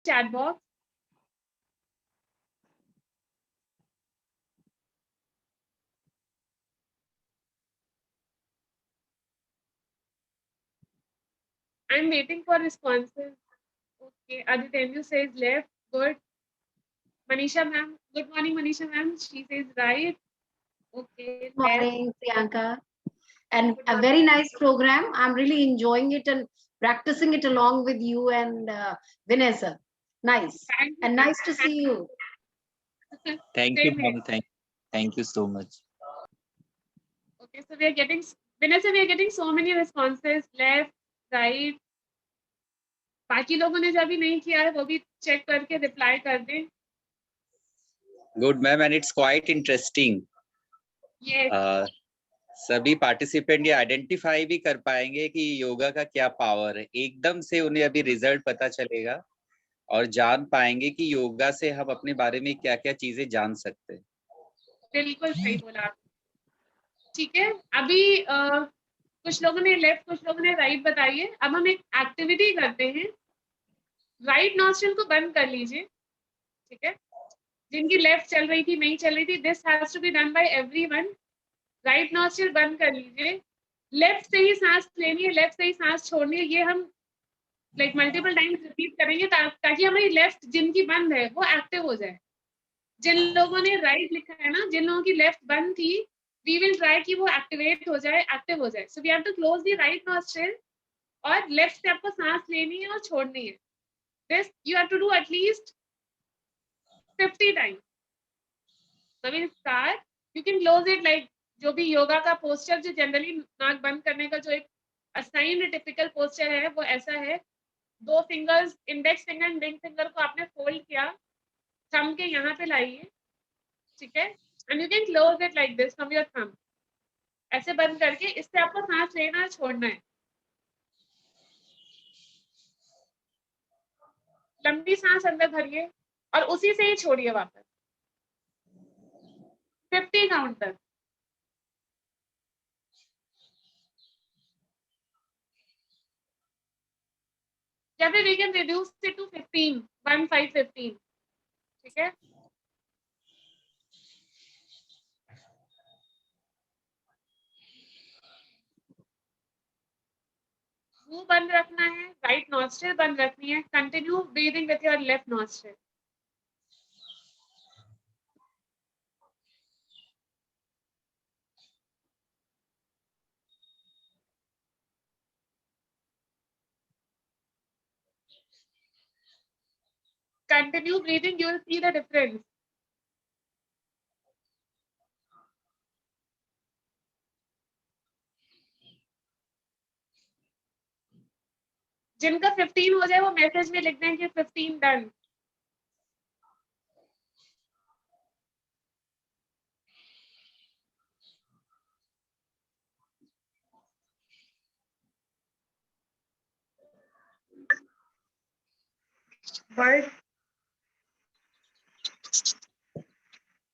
chat box. I'm waiting for responses. Okay, Aditya says left. Good. Manisha ma'am. Good morning, Manisha ma'am. She says right. Okay, Good morning, Priyanka. And a very nice program. I'm really enjoying it and practicing it along with you and Vanessa. Nice. And nice to see you. Thank you, ma'am. Thank you so much. Okay, so we are getting, Vanessa, we are getting so many responses, left, right. बाकी लोगों ने जो अभी नहीं किया है वो भी चेक करके रिप्लाई कर दें. Good, ma'am, and it's quite interesting. Yes. सभी पार्टिसिपेंट ये आइडेंटिफाई भी कर पाएंगे कि योगा का क्या पावर है. एकदम से उन्हें अभी रिजल्ट पता चलेगा और जान पाएंगे कि योगा से हम अपने बारे में क्या-क्या चीजें जान सकते हैं. बिल्कुल सही बोला आप. ठीक है, अभी कुछ लोगों ने लेफ्ट, कुछ लोगों ने राइट बताइए. अब हम एक एक्टिविटी करते हैं. राइट नॉस्ट्रिल को बंद कर लीजिए. ठीक है, जिनकी लेफ्ट चल रही थी, नहीं चल रही थी, this has to be done by everyone. Right nostril बंद कर लीजिए. लेफ्ट से ही सांस लेनी है, लेफ्ट से ही सांस छोड़नी है. ये हम लाइक मल्टीपल टाइम्स रिपीट करेंगे ताकि हमारी लेफ्ट जिनकी बंद है वो एक्टिव हो जाए. जिन लोगों ने राइट लिखा है ना, जिन लोगों की लेफ्ट बंद थी, वी विल ट्राई कि वो एक्टिवेट हो जाए, एक्टिव हो जाए. So we have to close the right nostril और लेफ्ट से आपको सांस लेनी है और छोड़नी है. This you have to do at least 50 times. So we'll start. You can close it like जो भी योगा का पोस्चर जो जनरली नाक बंद करने का जो एक असाइन्ड टिपिकल पोस्चर है वो ऐसा है. 2 fingers, index finger and ring finger को आपने फोल्ड किया, थंब के यहाँ पे लाइए. ठीक है, and you can close it like this from your thumb. ऐसे बंद करके इससे आपको सांस लेना छोड़ना है. लंबी सांस अंदर भरिए और उसी से ही छोड़िए वापस 50 काउंट तक. या फिर we can reduce it to 15, 15. ठीक है, मुंह बंद रखना है, राइट नॉस्ट्रिल बंद रखनी है. Continue breathing with your left nostril. Continue breathing, you will see the difference. जिनका 15 हो जाए वो मैसेज में लिख दें कि 15 done. But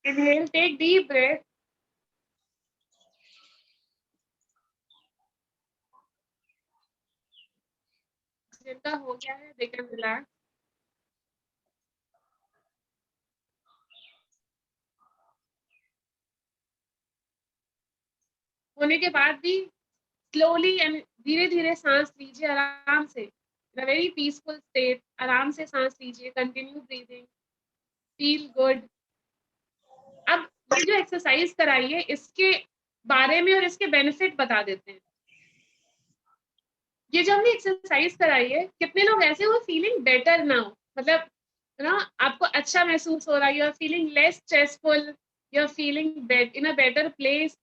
inhale, take deep breath. जिनका हो गया है they can relax. होने के बाद भी स्लोली एंड धीरे धीरे सांस लीजिए, आराम से, इन अ वेरी पीसफुल स्टेट. आराम से सांस लीजिए, कंटिन्यू ब्रीदिंग, फील गुड. अब ये जो एक्सरसाइज कराई है इसके बारे में और इसके बेनिफिट बता देते हैं. ये जो हमने एक्सरसाइज कराई है, कितने लोग ऐसे हो फीलिंग बेटर नाउ, मतलब ना आपको अच्छा महसूस हो रहा है, you are feeling less stressful, you are feeling in a better place,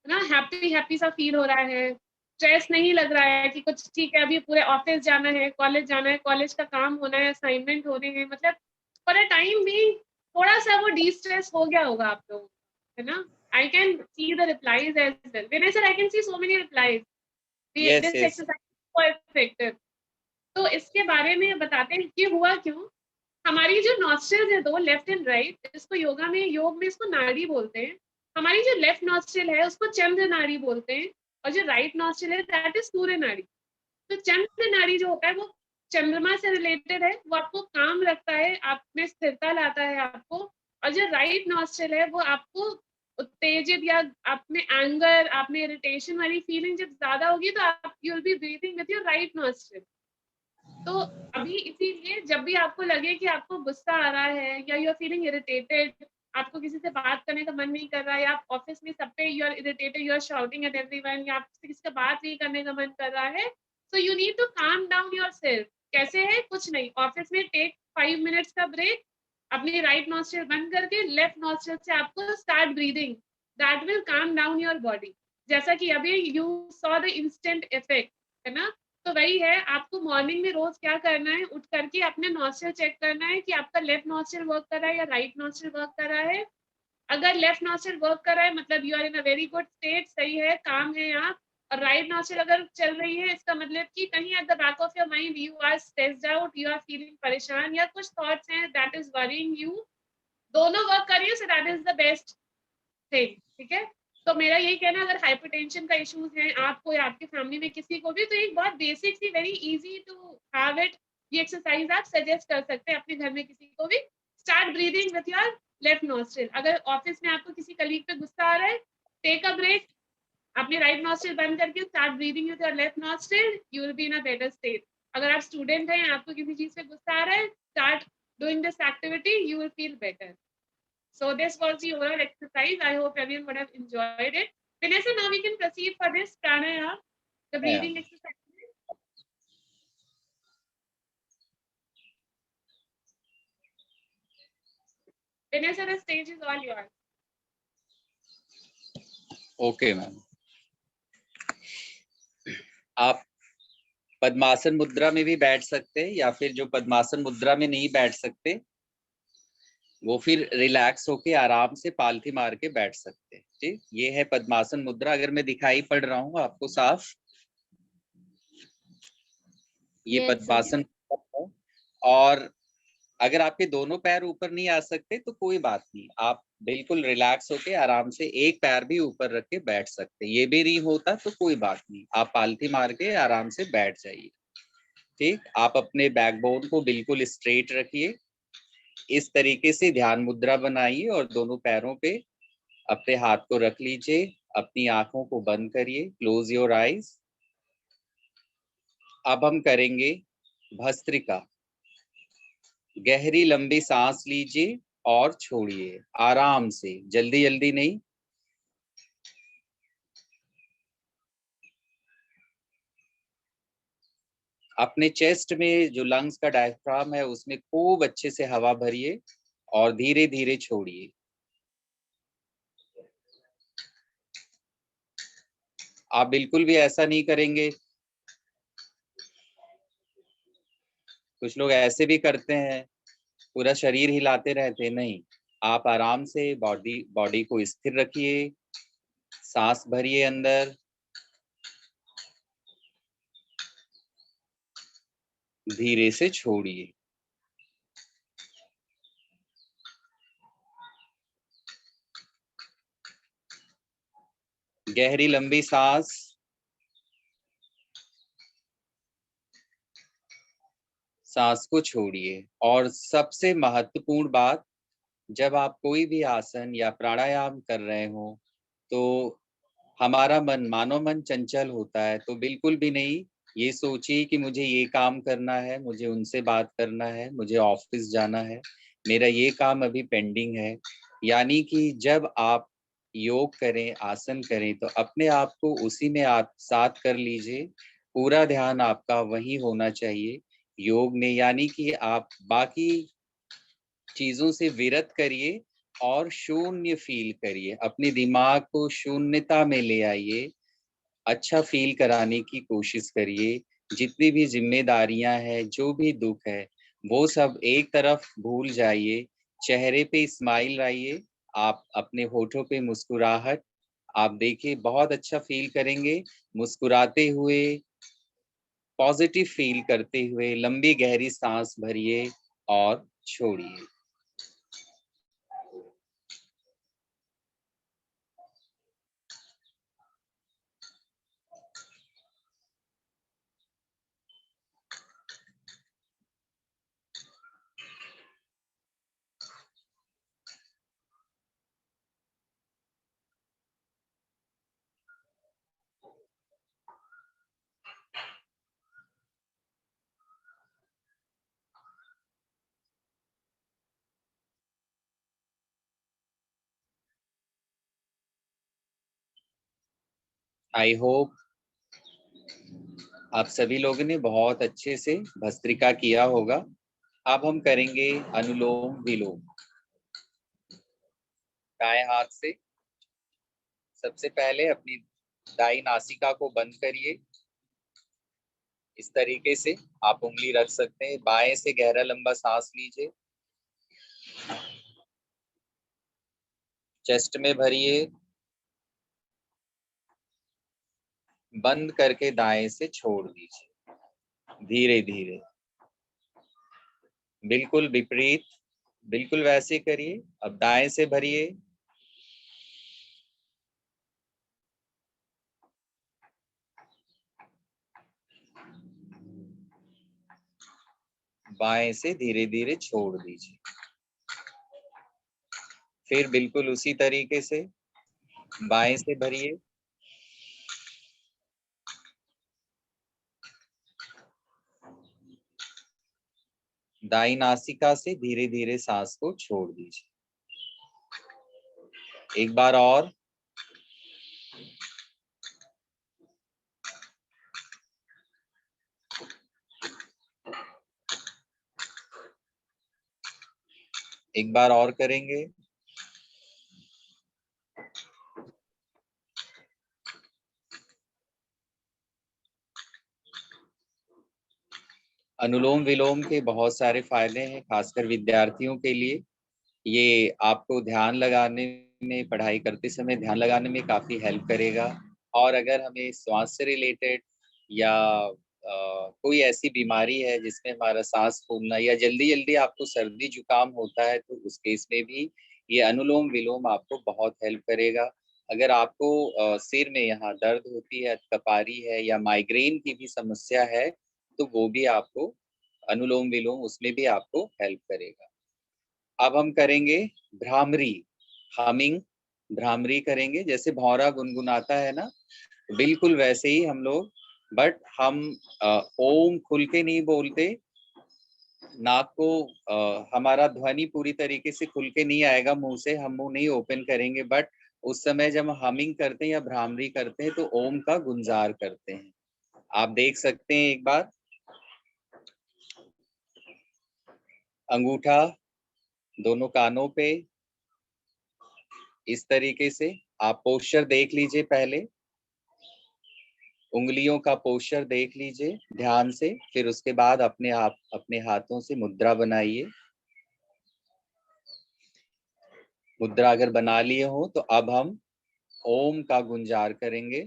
ना हैप्पी हैप्पी सा फील हो रहा है. स्ट्रेस नहीं लग रहा है कि कुछ, ठीक है अभी पूरे ऑफिस जाना है, कॉलेज का काम होना है, असाइनमेंट होने हैं, मतलब फॉर अ टाइम भी थोड़ा सा वो डी स्ट्रेस हो गया होगा आप लोगों, है ना. I can see the replies as well. When sir I can see so many replies. This exercise effective. तो इसके बारे में बताते हैं कि हुआ क्यों. हमारी जो नॉस्ट्रिल्स है दो, लेफ्ट एंड राइट, इसको योग में इसको नाड़ी बोलते हैं. हमारी जो लेफ्ट नॉस्ट्रिल है उसको चंद्र नाड़ी बोलते हैं और जो राइट नॉस्ट्रिल है दैट इज सूर्य नाड़ी. तो चंद्र नाड़ी जो होता है वो चंद्रमा से रिलेटेड है, वो आपको काम रखता है, आप में स्थिरता लाता है आपको। और जो राइट नॉस्ट्रल है वो आपको उत्तेजित या आप में एंगर, आप में इरिटेशन वाली फीलिंग जब ज्यादा होगी तो आप you will B breathing with your right nostril. तो अभी इसीलिए जब भी आपको लगे कि आपको गुस्सा आ रहा है या यू आर फीलिंग इरिटेटेड, आपको किसी से बात करने का मन नहीं कर रहा है, या आप ऑफिस में सब पे you are irritated, you are shouting at everyone, या आपसे किसी से बात नहीं करने का मन कर रहा है, so you need to calm down yourself. कैसे है? कुछ नहीं, ऑफिस में टेक 5 मिनट्स का ब्रेक, अपनी राइट नॉस्ट्रल बंद करके लेफ्ट नॉस्ट्रल से आपको start breathing, that will calm down your body. जैसा कि अभी you saw the instant effect, है ना? तो वही है, आपको मॉर्निंग में रोज क्या करना है, उठ करके अपने नॉस्ट्रल चेक करना है कि आपका लेफ्ट नॉस्ट्रल वर्क कर रहा है या राइट नॉस्ट्रल वर्क कर रहा है। अगर लेफ्ट नॉस्ट्रल वर्क कर रहा है मतलब you are in a very good state, सही है, काम है आप। और राइट नॉस्ट्रल अगर चल रही है, इसका मतलब कि कहीं at the back of your mind you are stressed out, you are feeling परेशान, या कुछ थॉट्स हैं दैट इज वरीइंग यू, दोनों वर्क कर रही है, so that is the best thing. ठीक है? तो मेरा यही कहना, अगर हाइपरटेंशन का इश्यूज है आपको या आपकी फैमिली में किसी को भी, तो एक बहुत बेसिक सी, very easy to have it, ये एक्सरसाइज आप सजेस्ट कर सकते हैं अपने घर में किसी को भी। Start breathing with your left nostril. अगर ऑफिस में आपको किसी कलीग पे गुस्सा आ रहा है, टेक अ ब्रेक, अपने राइट नॉस्ट्रल बंद करके start breathing with your left nostril, you will be in a better state. अगर आप स्टूडेंट हैं, आपको किसी चीज पे गुस्सा आ रहा है, start doing this activity, you will feel better. So this was the overall exercise. I hope everyone would have enjoyed it. Vanessa, now we can proceed for this pranayama, the breathing exercise. Vanessa, the stage is all yours. Okay ma'am, आप पद्मासन मुद्रा में भी बैठ सकते हैं, या फिर जो पद्मासन मुद्रा में नहीं बैठ सकते वो फिर रिलैक्स होके आराम से पालथी मार के बैठ सकते हैं। ठीक, ये है पद्मासन मुद्रा। अगर मैं दिखाई पड़ रहा हूँ आपको साफ, ये पद्मासन है। और अगर आपके दोनों पैर ऊपर नहीं आ सकते तो कोई बात नहीं, आप बिल्कुल रिलैक्स होके आराम से एक पैर भी ऊपर रख के बैठ सकते हैं। ये भी नहीं होता तो कोई बात नहीं, आप पालथी मार के आराम से बैठ जाइए। ठीक, आप अपने बैकबोन को बिल्कुल स्ट्रेट रखिए, इस तरीके से ध्यान मुद्रा बनाइए और दोनों पैरों पे अपने हाथ को रख लीजिए। अपनी आंखों को बंद करिए, क्लोज योर आईज। अब हम करेंगे भस्त्रिका। गहरी लंबी सांस लीजिए और छोड़िए आराम से, जल्दी जल्दी नहीं। अपने चेस्ट में जो लंग्स का डायफ्राम है उसमें खूब अच्छे से हवा भरिए और धीरे धीरे छोड़िए। आप बिल्कुल भी ऐसा नहीं करेंगे, कुछ लोग ऐसे भी करते हैं, पूरा शरीर हिलाते रहते, नहीं। आप आराम से बॉडी को स्थिर रखिए, सांस भरिए अंदर, धीरे से छोड़िए। गहरी लंबी सांस, सांस को छोड़िए। और सबसे महत्वपूर्ण बात, जब आप कोई भी आसन या प्राणायाम कर रहे हो तो हमारा मन, मानव मन चंचल होता है, तो बिल्कुल भी नहीं ये सोचिए कि मुझे ये काम करना है, मुझे उनसे बात करना है, मुझे ऑफिस जाना है, मेरा ये काम अभी पेंडिंग है। यानी कि जब आप योग करें, आसन करें, तो अपने आप को उसी में आप साथ कर लीजिए। पूरा ध्यान आपका वही होना चाहिए, योग में। यानी कि आप बाकी चीजों से विरत करिए और शून्य फील करिए, अपने दिमाग को शून्यता में ले आइए, अच्छा फील कराने की कोशिश करिए। जितनी भी जिम्मेदारियां हैं, जो भी दुख है, वो सब एक तरफ भूल जाइए। चेहरे पे स्माइल लाइए, आप अपने होठों पे मुस्कुराहट, आप देखिए बहुत अच्छा फील करेंगे। मुस्कुराते हुए, पॉजिटिव फील करते हुए लंबी गहरी सांस भरिए और छोड़िए। आई होप आप सभी लोगों ने बहुत अच्छे से भस्त्रिका किया होगा। अब हम करेंगे अनुलोम विलोम। दाएं हाथ से सबसे पहले अपनी दाई नासिका को बंद करिए। इस तरीके से आप उंगली रख सकते हैं। बाएं से गहरा लंबा सांस लीजिए, चेस्ट में भरिए, बंद करके दाएं से छोड़ दीजिए धीरे धीरे। बिल्कुल विपरीत, बिल्कुल वैसे करिए। अब दाएं से भरिए, बाएं से धीरे धीरे छोड़ दीजिए। फिर बिल्कुल उसी तरीके से बाएं से भरिए, दाई नासिका से धीरे धीरे सांस को छोड़ दीजिए। एक बार और। एक बार और करेंगे। अनुलोम विलोम के बहुत सारे फायदे हैं, खासकर विद्यार्थियों के लिए। ये आपको ध्यान लगाने में, पढ़ाई करते समय ध्यान लगाने में काफी हेल्प करेगा। और अगर हमें श्वास से रिलेटेड या कोई ऐसी बीमारी है जिसमें हमारा सांस फूलना या जल्दी जल्दी आपको सर्दी जुकाम होता है, तो उस केस में भी ये अनुलोम विलोम आपको बहुत हेल्प करेगा। अगर आपको सिर में यहाँ दर्द होती है, कपारी है या माइग्रेन की भी समस्या है, तो वो भी आपको अनुलोम विलोम, उसमें भी आपको हेल्प करेगा। अब हम करेंगे भ्रामरी, हमिंग। भ्रामरी करेंगे, जैसे भौरा गुनगुनाता है ना, बिल्कुल वैसे ही हम लोग, बट हम ओम खुल के नहीं बोलते। नाक को हमारा ध्वनि पूरी तरीके से खुल के नहीं आएगा मुंह से, हम मुंह नहीं ओपन करेंगे, बट उस समय जब हम हमिंग करते हैं या भ्रामरी करते हैं तो ओम का गुंजार करते हैं। आप देख सकते हैं एक बार। अंगूठा दोनों कानों पे, इस तरीके से आप पोस्चर देख लीजिए पहले, उंगलियों का पोस्चर देख लीजिए ध्यान से। फिर उसके बाद अपने हाथों से मुद्रा बनाइए। मुद्रा अगर बना लिए हो तो अब हम ओम का गुंजार करेंगे।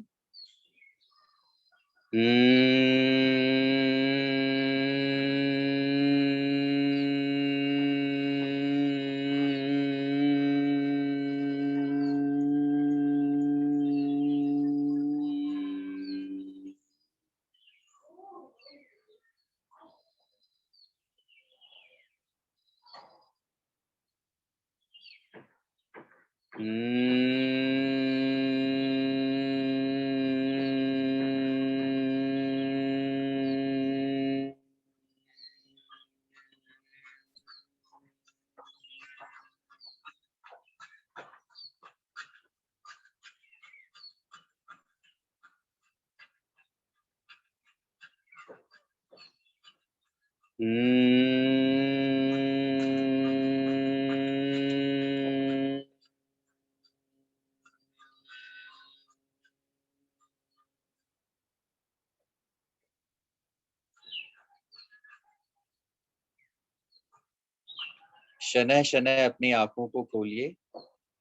शनह शनह अपनी आंखों को खोलिए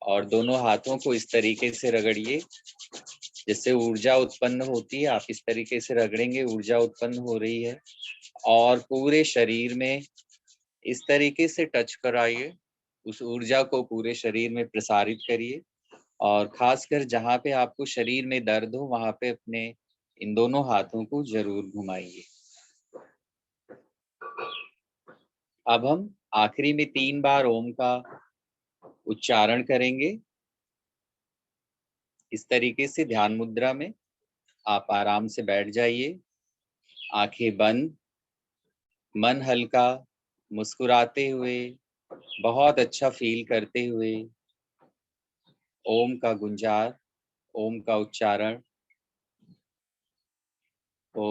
और दोनों हाथों को इस तरीके से रगड़िए जिससे ऊर्जा उत्पन्न होती है। आप इस तरीके से रगड़ेंगे, ऊर्जा उत्पन्न हो रही है। और पूरे शरीर में इस तरीके से टच कराइए, उस ऊर्जा को पूरे शरीर में प्रसारित करिए। और खासकर जहाँ पे आपको शरीर में दर्द हो वहां पे अपने इन दोनों हाथों को जरूर घुमाइए। अब हम आखिरी में 3 बार ओम का उच्चारण करेंगे। इस तरीके से ध्यान मुद्रा में आप आराम से बैठ जाइए, आंखें बंद, मन हल्का, मुस्कुराते हुए, बहुत अच्छा फील करते हुए ओम का गुंजार, ओम का उच्चारण ओ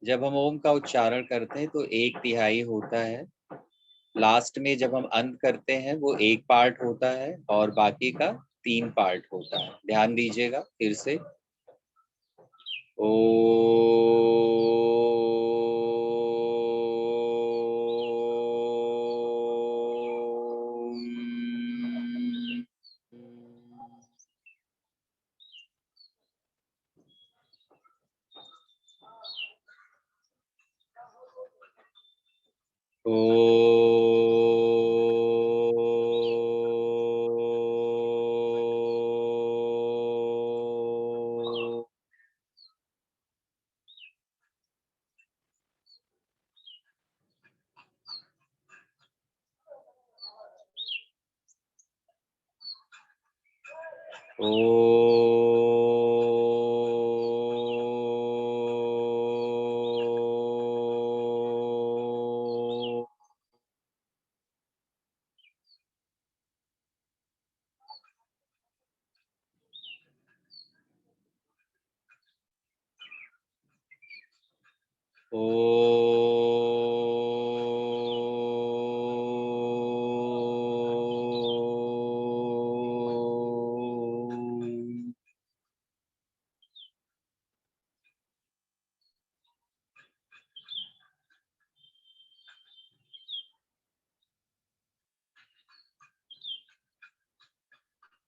जब हम ओम का उच्चारण करते हैं तो 1/3 होता है, लास्ट में जब हम अंत करते हैं वो 1 पार्ट होता है और बाकी का 3 पार्ट होता है। ध्यान दीजिएगा फिर से। ओ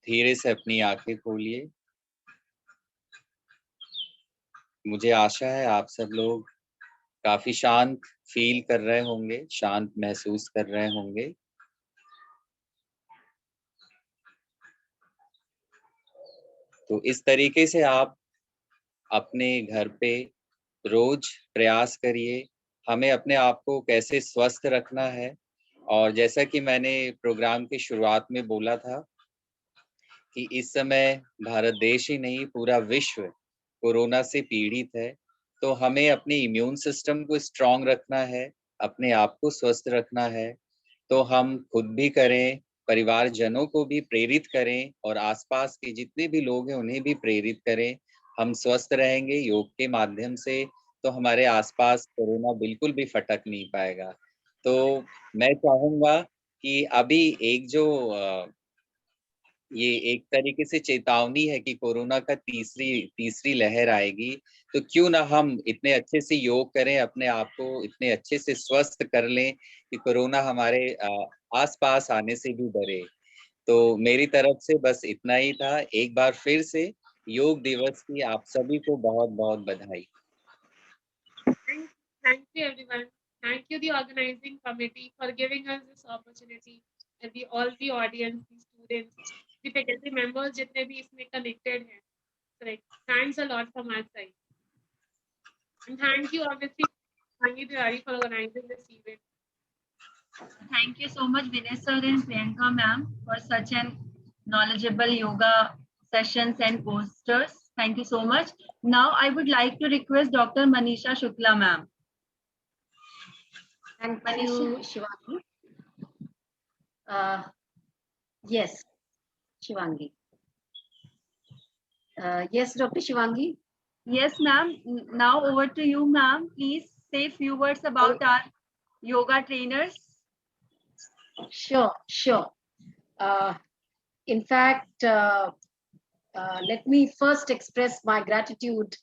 धीरे से अपनी आंखें खोलिए। मुझे आशा है आप सब लोग काफी शांत फील कर रहे होंगे, शांत महसूस कर रहे होंगे। तो इस तरीके से आप अपने घर पे रोज प्रयास करिए। हमें अपने आप को कैसे स्वस्थ रखना है, और जैसा कि मैंने प्रोग्राम की शुरुआत में बोला था कि इस समय भारत देश ही नहीं पूरा विश्व कोरोना से पीड़ित है, तो हमें अपने इम्यून सिस्टम को स्ट्रांग रखना है, अपने आप को स्वस्थ रखना है। तो हम खुद भी करें, परिवारजनों को भी प्रेरित करें और आसपास के जितने भी लोग हैं उन्हें भी प्रेरित करें। हम स्वस्थ रहेंगे योग के माध्यम से तो हमारे आसपास कोरोना बिल्कुल भी फटक नहीं पाएगा। तो मैं चाहूँगा कि अभी एक जो ये एक तरीके से चेतावनी है कि कोरोना का तीसरी लहर आएगी, तो क्यों ना हम इतने अच्छे से योग करें, अपने आप को इतने अच्छे से स्वस्थ कर लें कि कोरोना हमारे आस-पास आने से भी डरे। तो मेरी तरफ से बस इतना ही था। एक बार फिर से योग दिवस की आप सभी को बहुत-बहुत बधाई। Thank you everyone. Thank you the organizing committee for giving us this opportunity. And all the audience, the students, the faculty members जितने भी इसमें connected हैं. Correct. Thanks a lot from our side. And thank you obviously Sangeet Tiwari for organizing this event. Thank you so much Vinay sir and Priyanka ma'am for such an knowledgeable yoga sessions and posters. Thank you so much. Now I would like to request Dr. Manisha Shukla ma'am. Thank you, Shivangi. Yes, Shivangi. Yes, Dr. Shivangi. Yes, ma'am. Now over to you, ma'am. Please say a few words about our yoga trainers. Sure. In fact, let me first express my gratitude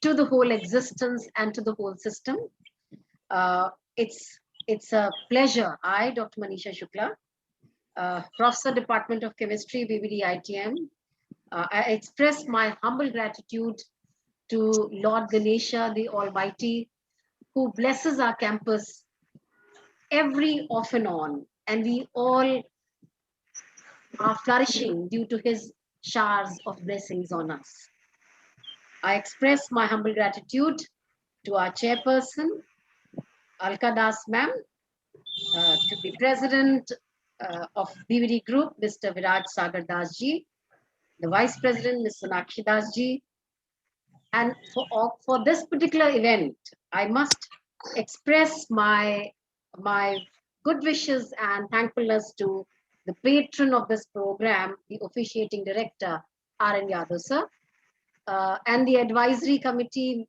to the whole existence and to the whole system. It's a pleasure. I, Dr. Manisha Shukla, Professor, Department of Chemistry, BBD ITM, I express my humble gratitude to Lord Ganesha, the Almighty, who blesses our campus every off and on, and we all are flourishing due to his showers of blessings on us. I express my humble gratitude to our chairperson, Alka Das ma'am, to the president of BVD Group, Mr. Viraj Sagar Das ji, the vice president, Ms. Sonakshi Das ji, And for this particular event, I must express my good wishes and thankfulness to the patron of this program, the officiating director, R.N. Yadav sir, and the advisory committee,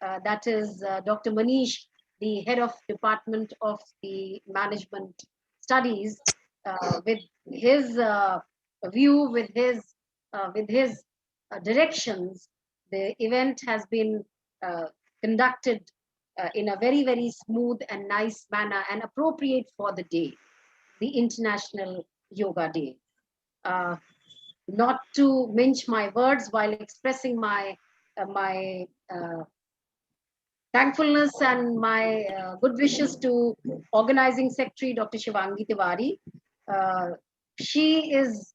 that is Dr. Manish, the head of department of the management studies, with his view, with his directions. The event has been conducted in a very, very smooth and nice manner and appropriate for the day, the International Yoga Day. Not to mince my words while expressing my thankfulness and my good wishes to organizing secretary Dr. Shivangi Tiwari. She is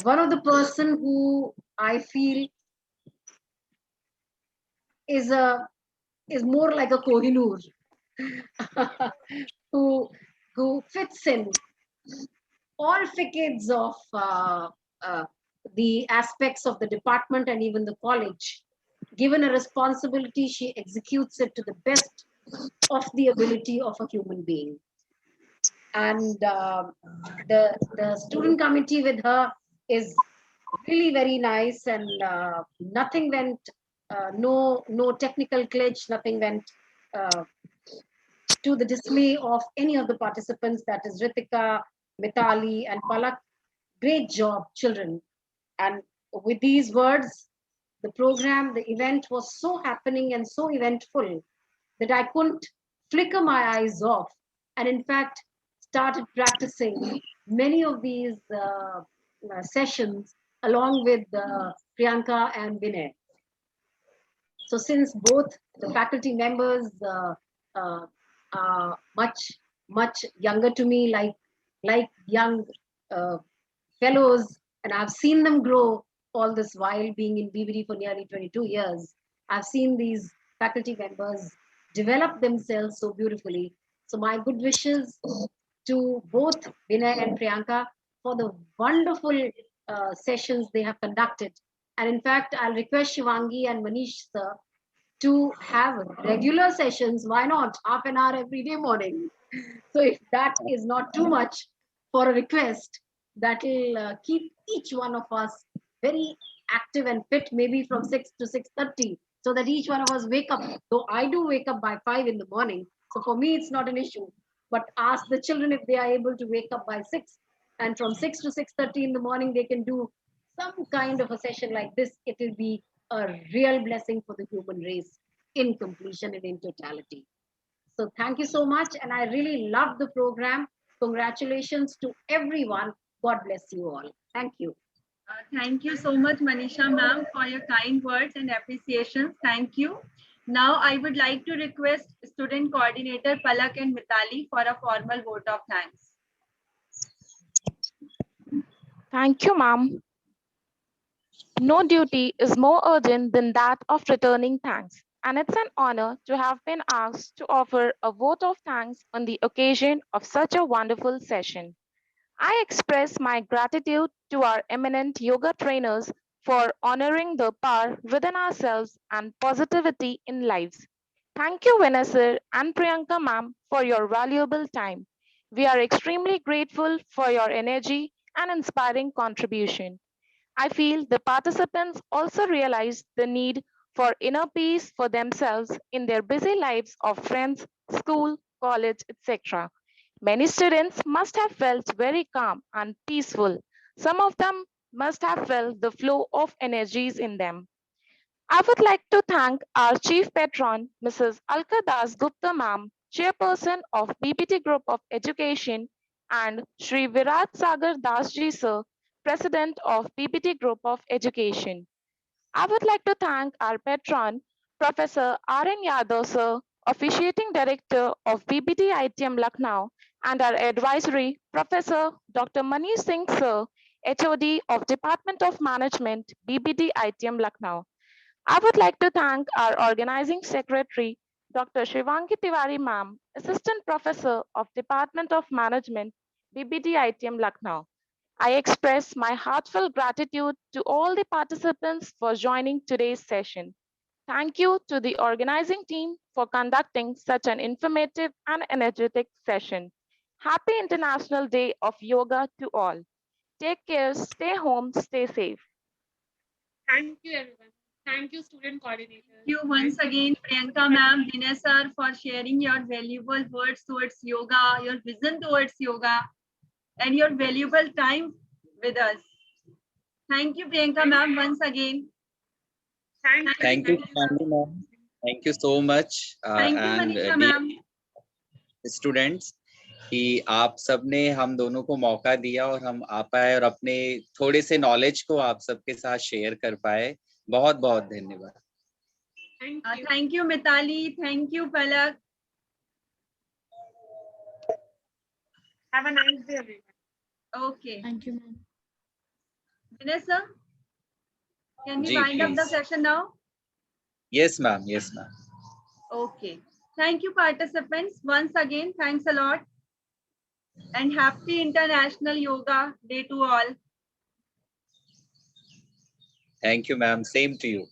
one of the person who I feel is more like a Kohinoor who fits in all facades of the aspects of the department and even the college. Given a responsibility, she executes it to the best of the ability of a human being. And the student committee with her is really very nice, and nothing went, no technical glitch, nothing went to the dismay of any of the participants, that is Ritika, Mitali, and Palak. Great job, children. And with these words, the program, the event was so happening and so eventful that I couldn't flicker my eyes off. And in fact, started practicing many of these sessions along with Priyanka and Vinay. So since both the faculty members are much younger to me, like young fellows, and I've seen them grow all this while being in BBD for nearly 22 years. I've seen these faculty members develop themselves so beautifully. So my good wishes to both Vinay and Priyanka for the wonderful sessions they have conducted. And in fact, I'll request Shivangi and Manish sir to have regular sessions. Why not? Half an hour every day morning. So if that is not too much for a request, that will keep each one of us very active and fit, maybe from 6 to 6:30, so that each one of us wake up. Though I do wake up by 5 in the morning, so for me it's not an issue. But ask the children if they are able to wake up by 6, and from 6 to 6:30 in the morning they can do some kind of a session like this. It will be a real blessing for the human race in completion and in totality. So thank you so much. And I really love the program. Congratulations to everyone. God bless you all. Thank you. Thank you so much, Manisha ma'am, for your kind words and appreciations. Thank you. Now I would like to request student coordinator Palak and Mitali for a formal vote of thanks. Thank you, ma'am. No duty is more urgent than that of returning thanks, and it's an honor to have been asked to offer a vote of thanks on the occasion of such a wonderful session. I express my gratitude to our eminent yoga trainers for honoring the power within ourselves and positivity in lives. Thank you, Vanessa and Priyanka ma'am, for your valuable time. We are extremely grateful for your energy and inspiring contribution. I feel the participants also realized the need for inner peace for themselves in their busy lives of friends, school, college, etc. Many students must have felt very calm and peaceful. Some of them must have felt the flow of energies in them. I would like to thank our Chief Patron, Mrs. Alka Das Gupta Ma'am, Chairperson of BPT Group of Education, and Sri Virat Sagar Das Ji Sir, President of BPT Group of Education. I would like to thank our patron, Professor R.N. Yadav Sir, Officiating Director of BPT ITM Lucknow, and our advisory, Professor Dr. Manish Singh Sir, HOD of Department of Management, BPT ITM Lucknow. I would like to thank our organizing secretary, Dr. Shivangi Tiwari Ma'am, Assistant Professor of Department of Management, BBT ITM Lucknow. I express my heartfelt gratitude to all the participants for joining today's session. Thank you to the organizing team for conducting such an informative and energetic session. Happy International Day of Yoga to all. Take care, stay home, stay safe. Thank you, everyone. Thank you, student coordinators. Thank you once again, Priyanka ma'am, Vinay sir, for sharing your valuable words towards yoga, your vision towards yoga, and your valuable time with us. Thank you, Priyanka ma'am, once again. Thank you, ma'am. Thank you so much. Thank you, Manisha ma'am. Students, कि आप सबने हम दोनों को मौका दिया और हम आ पाए और अपने थोड़े से नॉलेज को आप सबके साथ शेयर कर पाए. बहुत बहुत धन्यवाद. Thank you, Mitali. Thank you, Palak. Have a nice day, everyone. Okay. Thank you, ma'am. Vanessa, can we Ji, wind up the please. session now? Yes, ma'am. Yes, ma'am. Okay. Thank you, participants. Once again, thanks a lot. And happy International Yoga Day to all. Thank you, ma'am. Same to you.